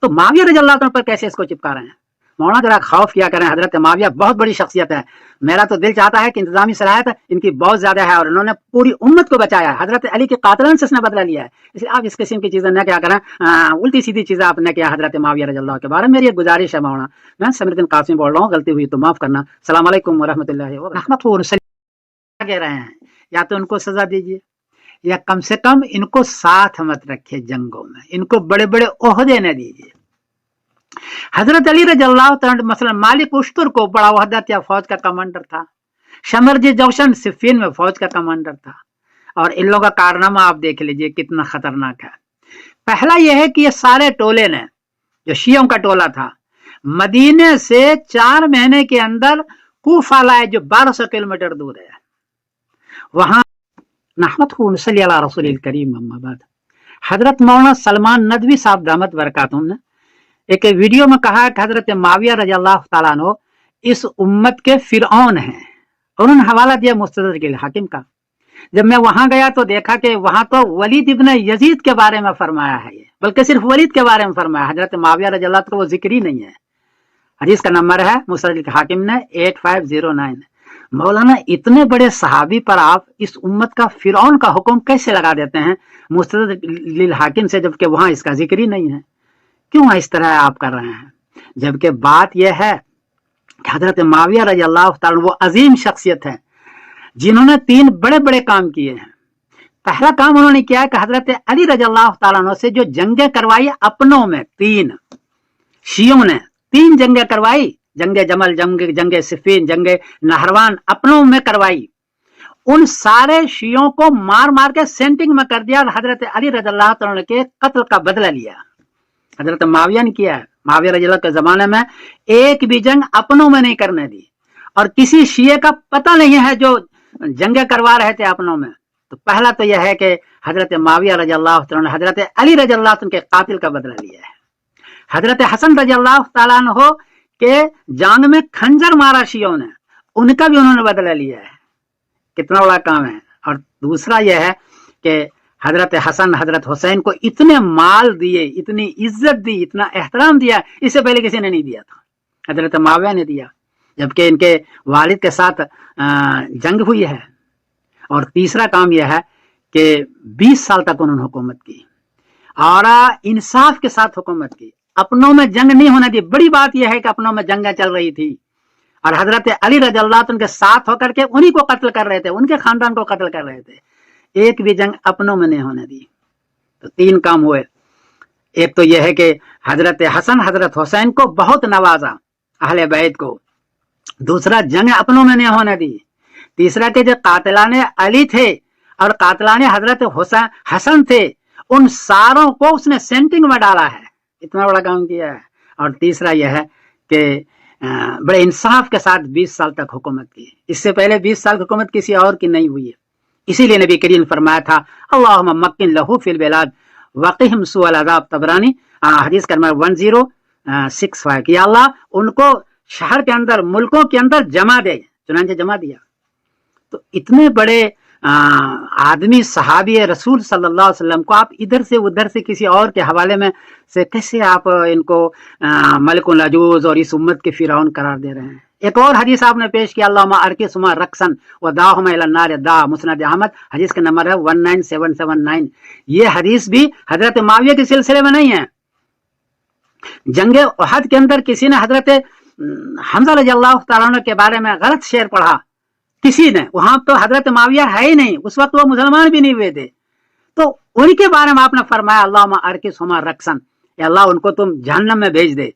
تو معاویہ رضی اللہ عنہ پر کیسے اس کو چپکا رہے ہیں؟ مولانا ذرا خوف کیا کریں، حضرت معاویہ بہت بڑی شخصیت ہے، میرا تو دل چاہتا ہے کہ انتظامی صلاحیت ان کی بہت زیادہ ہے اور انہوں نے پوری امت کو بچایا ہے، حضرت علی کے قاتلان سے اس نے بدلہ لیا ہے، اس لیے آپ اس قسم کی چیزیں نہ کیا کریں، الٹی سیدھی چیزیں آپ نے کیا حضرت معاویہ رضی اللہ کے بارے میں۔ میری ایک گزارش ہے مولانا، میں سمیر الدین قاسمی بول رہا ہوں، غلطی ہوئی تو معاف کرنا۔ السلام علیکم ورحمۃ اللہ وبرکاتہ۔ کہہ رہے ہیں یا تو ان کو سزا دیجیے یا کم سے کم ان کو ساتھ مت رکھے جنگوں میں، ان کو بڑے بڑے عہدے نہ دیجیے۔ حضرت علی رضی اللہ تعالیٰ مثلا مالک اشتر کو بڑا عہدہ تھا، فوج کا کمانڈر تھا، شمرجی جوشن صفین میں فوج کا کمانڈر تھا، اور ان لوگوں کا کارنامہ آپ دیکھ لیجئے کتنا خطرناک ہے۔ پہلا یہ ہے کہ یہ سارے ٹولے نے، جو شیعوں کا ٹولہ تھا، مدینے سے 4 مہینے کے اندر کوفہ لائے، جو 1200 کلومیٹر دور ہے، وہاں نحمدہ صلی اللہ رسول الکریم اما بعد۔ حضرت مولانا سلمان ندوی صاحب دامت برکاتہم نے ایک ویڈیو میں کہا کہ حضرت معاویہ رضی اللہ تعالیٰ عنہ اس امت کے فرعون ہیں، انہوں نے حوالہ دیا مستدرک الحاکم کا۔ جب میں وہاں گیا تو دیکھا کہ وہاں تو ولید ابن یزید کے بارے میں فرمایا ہے، یہ بلکہ صرف ولید کے بارے میں فرمایا، حضرت معاویہ رضی اللہ عنہ وہ ذکر ہی نہیں ہے۔ حدیث کا نمبر ہے مستدرک الحاکم نے 8509۔ مولانا اتنے بڑے صحابی پر آپ اس امت کا فرعون کا حکم کیسے لگا دیتے ہیں مستدرک الحاکم سے، جبکہ وہاں اس کا ذکر ہی نہیں ہے؟ کیوں اس طرح آپ کر رہے ہیں؟ جبکہ بات یہ ہے کہ حضرت معاویہ رضی اللہ تعالیٰ وہ عظیم شخصیت ہے جنہوں نے 3 بڑے بڑے کام کیے ہیں۔ پہلا کام انہوں نے کیا کہ حضرت علی رضی اللہ تعالیٰ عنہ سے جو جنگیں کروائی اپنوں میں، 3 شیعوں نے 3 جنگیں کروائی، جنگ جمل، جنگ صفین، جنگ نہروان، اپنوں میں کروائی، ان سارے شیعوں کو مار مار کے سینٹنگ میں کر دیا اور حضرت علی رضی اللہ تعالیٰ کے قتل کا بدلہ لیا۔ حضرت معاویہ نے کیا ہے، معاویہ رضی اللہ کے زمانے میں ایک بھی جنگ اپنوں میں نہیں کرنے دی، اور کسی شیعہ کا پتہ نہیں ہے جو جنگیں کروا رہے تھے اپنوں میں۔ تو پہلا تو یہ ہے کہ حضرت معاویہ رضی اللہ تعالیٰ نے حضرت علی رضی اللہ عنہ کے قاتل کا بدلہ لیا ہے۔ حضرت حسن رضی اللہ تعالیٰ عنہ کے جان میں خنجر مارا شیعوں نے، ان کا بھی انہوں نے بدلہ لیا ہے۔ کتنا بڑا کام ہے۔ اور دوسرا یہ ہے کہ حضرت حسن حضرت حسین کو اتنے مال دیے، اتنی عزت دی، اتنا احترام دیا، اس سے پہلے کسی نے نہیں دیا تھا، حضرت معاویہ نے دیا، جبکہ ان کے والد کے ساتھ جنگ ہوئی ہے۔ اور تیسرا کام یہ ہے کہ 20 سال تک انہوں نے حکومت کی اور انصاف کے ساتھ حکومت کی، اپنوں میں جنگ نہیں ہونے دی۔ بڑی بات یہ ہے کہ اپنوں میں جنگیں چل رہی تھی اور حضرت علی رضی اللہ عنہ کے ساتھ ہو کر کے انہی کو قتل کر رہے تھے، ان کے خاندان کو قتل کر رہے تھے، ایک بھی جنگ اپنوں میں نہیں ہونے دی۔ تو 3 کام ہوئے۔ ایک تو یہ ہے کہ حضرت حسن حضرت حسین کو بہت نوازا، اہل بیت کو۔ دوسرا جنگ اپنوں میں نہیں ہونے دی۔ تیسرا کہ جو قاتلان علی تھے اور قاتلان حضرت حسن تھے، ان ساروں کو اس نے سینٹنگ میں ڈالا ہے، اتنا بڑا کام کیا ہے۔ اور تیسرا یہ ہے کہ بڑے انصاف کے ساتھ 20 سال تک حکومت کی، اس سے پہلے 20 سال حکومت کسی اور کی نہیں ہوئی ہے۔ اسی لیے نبی کریم فرمایا تھا اللہم مکن لہو فی البلاد وقہم سوء العذاب، طبرانی حدیث کا نمبر 1065، کہ یا اللہ ان کو شہر کے اندر، ملکوں کے اندر جمع دے، چنانچہ جمع دیا۔ تو اتنے بڑے آدمی صحابی رسول صلی اللہ علیہ وسلم کو آپ ادھر سے ادھر سے کسی اور کے حوالے میں سے کیسے آپ ان کو ملک العجوز اور اس امت کے فرعون قرار دے رہے ہیں؟ ایک اور حدیث آپ نے پیش کیا اللہم ارکسہما رقصا ودعہما الی النار دعا، مسند احمد، حدیث کا نمبر ہے 19779۔ یہ حدیث بھی حضرت معاویہ کے سلسلے میں نہیں ہے۔ جنگ احد کے اندر کسی نے حضرت حمزہ رضی اللہ تعالیٰ عنہ کے بارے میں غلط شعر پڑھا، کسی نے، وہاں تو حضرت معاویہ ہے ہی نہیں، اس وقت وہ مسلمان بھی نہیں ہوئے تھے، تو ان کے بارے میں آپ نے فرمایا اللہم ارکسہما رقصا، یا اللہ ان کو تم جہنم میں بھیج دے۔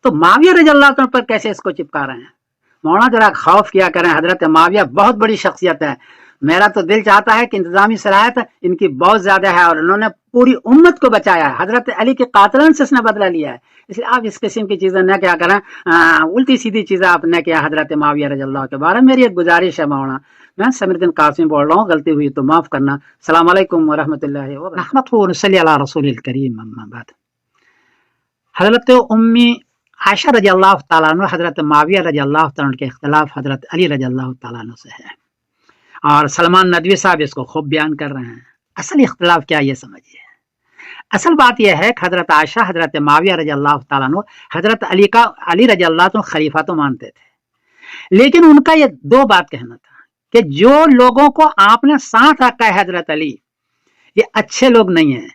تو معاویہ رضی اللہ عنہ پر کیسے اس کو چپکا رہے ہیں؟ مولانا ذرا خوف کیا کریں، حضرت معاویہ بہت بڑی شخصیت ہے، میرا تو دل چاہتا ہے کہ انتظامی صلاحیت ان کی بہت زیادہ ہے اور انہوں نے پوری امت کو بچایا ہے، حضرت علی کے قاتلان سے اس نے بدلہ لیا ہے۔ اس لیے آپ اس قسم کی چیزیں نہ کیا کریں، الٹی سیدھی چیزیں آپ نے کیا حضرت معاویہ رضی اللہ کے بارے میں۔ میری ایک گزارش ہے مولانا، میں سمیر الدین قاسمی بول رہا ہوں، غلطی ہوئی تو معاف کرنا۔ السلام علیکم ورحمۃ اللہ وبرکاتہ۔ صلی اللہ رسول الکریم اما بعد۔ حضرت امی عائشہ رضی اللہ تعالیٰ عنہ حضرت معاویہ رضی اللہ تعالیٰ عنہ کے اختلاف حضرت علی رضی اللہ تعالیٰ عنہ سے ہے، اور سلمان ندوی صاحب اس کو خوب بیان کر رہے ہیں۔ اصل اختلاف کیا یہ سمجھیے، اصل بات یہ ہے کہ حضرت عائشہ حضرت معاویہ رضی اللہ تعالیٰ عنہ حضرت علی رضی اللہ عنہ خلیفہ تو مانتے تھے، لیکن ان کا یہ دو بات کہنا تھا کہ جو لوگوں کو آپ نے ساتھ رکھا ہے حضرت علی، یہ اچھے لوگ نہیں ہیں،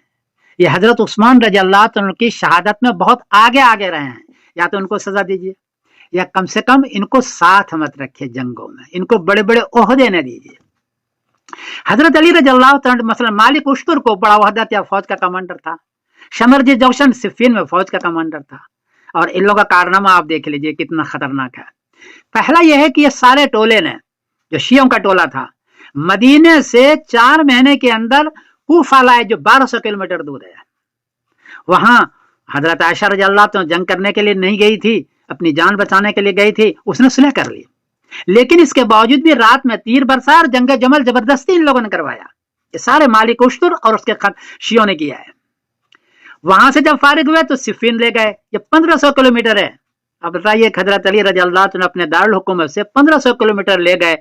یہ حضرت عثمان رضی اللہ عنہ کی شہادت میں بہت آگے آگے رہے ہیں، یا تو ان کو سزا دیجیے یا کم سے کم ان کو ساتھ مت رکھے جنگوں میں، ان کو بڑے بڑے عہدے نہ دیجیے۔ حضرت علی رضی اللہ عنہ مثلا مالک اشتر کو بڑا عہدہ تھا، فوج کا کمانڈر تھا، شمرجی جوشن صفین میں فوج کا کمانڈر تھا، اور ان لوگوں کا کارنامہ آپ دیکھ لیجئے کتنا خطرناک ہے۔ پہلا یہ ہے کہ یہ سارے ٹولے نے، جو شیعوں کا ٹولہ تھا، مدینے سے 4 مہینے کے اندر کوفہ لائے، جو 1200 کلومیٹر دور ہے۔ وہاں حضرت عائشہ رضی اللہ عنہ جنگ کرنے کے لیے نہیں گئی تھی، اپنی جان بچانے کے لیے گئی تھی، اس نے صلح کر لی، لیکن اس کے باوجود بھی رات میں تیر برسا اور جنگ جمل زبردستی ان لوگوں نے کروایا۔ یہ سارے مالک اشتر اور اس کے شیعوں نے کیا ہے۔ وہاں سے جب فارغ ہوئے تو صفین لے گئے، یہ 1500 کلومیٹر ہے۔ اب بتائیے حضرت علی رضی اللہ عنہ اپنے دارالحکومت سے 1500 کلومیٹر لے گئے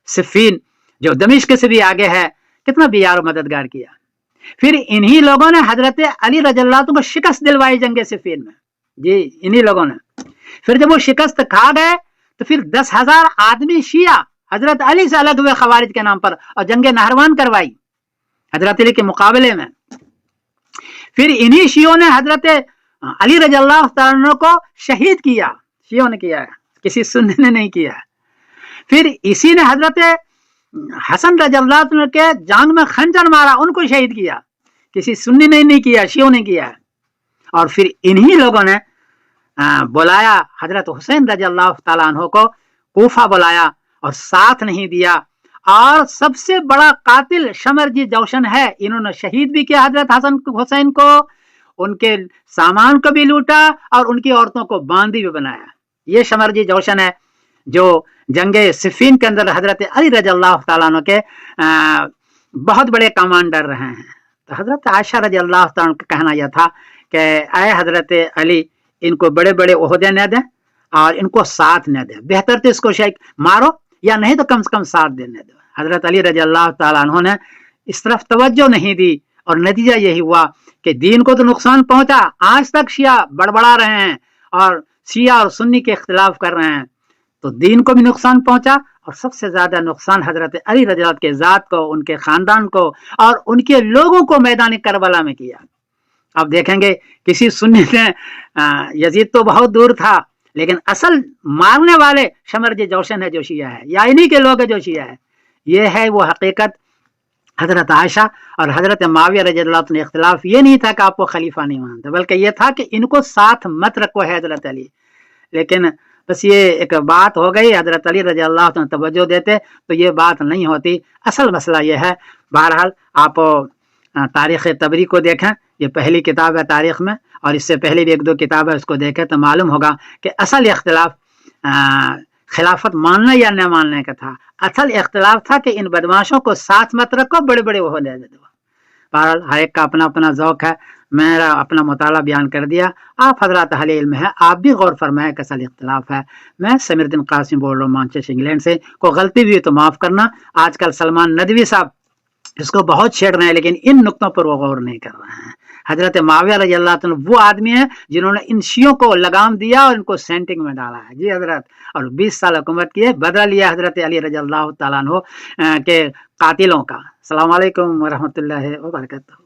صفین، جو دمشق سے بھی آگے ہے، کتنا بھی یار مددگار کیا۔ پھر انہی لوگوں نے حضرت علی رضی اللہ عنہ کو شکست دلوائی جنگ صفین میں، جی انہی لوگوں نے۔ پھر جب وہ شکست کھا گئے تو پھر 10,000 آدمی شیعہ حضرت علی سے الگ ہوئے خوارج کے نام پر، اور جنگ نہروان کروائی حضرت علی کے مقابلے میں۔ پھر انہی شیعوں نے حضرت علی رضی اللہ عنہ کو شہید کیا، شیعوں نے کیا ہے، کسی سنی نے نہیں کیا ہے۔ پھر اسی نے حضرت حسن رضی اللہ عنہ کے جان میں خنجر مارا، ان کو شہید کیا، کسی سنی نے نہیں کیا، شیعوں نے کیا ہے۔ اور پھر انہی لوگوں نے بلایا حضرت حسین رضی اللہ تعالیٰ عنہ کو، کوفہ بلایا اور ساتھ نہیں دیا، اور سب سے بڑا قاتل شمرجی جوشن ہے، انہوں نے شہید بھی کیا حضرت حسین کو، ان کے سامان کو بھی لوٹا اور ان کی عورتوں کو باندی بھی بنایا۔ یہ شمرجی جوشن ہے جو جنگ صفین کے اندر حضرت علی رضی اللہ تعالیٰ عنہ کے بہت بڑے کمانڈر رہے ہیں۔ تو حضرت عائشہ رضی اللہ تعالیٰ عنہ کا کہنا یہ تھا کہ اے حضرت علی، ان کو بڑے بڑے عہدے نہ دیں اور ان کو ساتھ نہ دیں، بہتر تو اس کو مارو یا نہیں تو کم سے کم ساتھ دینے دو۔ حضرت علی رضی اللہ تعالیٰ عنہ نے اس طرف توجہ نہیں دی، اور نتیجہ یہی ہوا کہ دین کو تو نقصان پہنچا، آج تک شیعہ بڑبڑا رہے ہیں اور شیعہ اور سنی کے اختلاف کر رہے ہیں، تو دین کو بھی نقصان پہنچا، اور سب سے زیادہ نقصان حضرت علی رضی اللہ کے ذات کو، ان کے خاندان کو اور ان کے لوگوں کو میدان کربلا میں کیا۔ اب دیکھیں گے کسی سنی نے، یزید تو بہت دور تھا، لیکن اصل مارنے والے شمرجی جوشن ہے جو شیعہ ہے، یا انہی کے لوگ ہے جو شیعہ ہے۔ یہ ہے وہ حقیقت۔ حضرت عائشہ اور حضرت معاویہ رضی اللہ عنہ اختلاف یہ نہیں تھا کہ آپ کو خلیفہ نہیں مانتے، بلکہ یہ تھا کہ ان کو ساتھ مت رکھو ہے حضرت علی۔ لیکن بس یہ ایک بات ہو گئی، حضرت علی رضی اللہ عنہ توجہ دیتے تو یہ بات نہیں ہوتی۔ اصل مسئلہ یہ ہے، بہرحال آپ تاریخ تبری کو دیکھیں، یہ پہلی کتاب ہے تاریخ میں، اور اس سے پہلے بھی 1-2 کتاب ہے، اس کو دیکھیں تو معلوم ہوگا کہ اصل اختلاف خلافت ماننے یا نہ ماننے کا تھا۔ اصل اختلاف تھا کہ ان بدماشوں کو ساتھ مت رکھو، بڑے بڑے وہ دے دو۔ بہرحال ہر ایک کا اپنا اپنا ذوق ہے، میرا اپنا مطالعہ بیان کر دیا، آپ حضرات اہل علم ہے، آپ بھی غور فرمائیں کہ اصل اختلاف ہے۔ میں سمیر الدین قاسم بول رہا ہوں مانچسٹر انگلینڈ سے، کوئی غلطی بھی تو معاف کرنا۔ آج کل سلمان ندوی صاحب اس کو بہت چھیڑ رہے ہیں، لیکن ان نقطوں پر وہ غور نہیں کر رہے ہیں۔ حضرت معاویہ رضی اللہ عنہ وہ آدمی ہیں جنہوں نے ان شیعوں کو لگام دیا اور ان کو سینٹنگ میں ڈالا ہے، جی حضرت، اور 20 سال حکومت کی ہے، بدلہ لیا حضرت علی رضی اللہ تعالیٰ عنہ کے قاتلوں کا۔ السلام علیکم ورحمۃ اللہ وبرکاتہ۔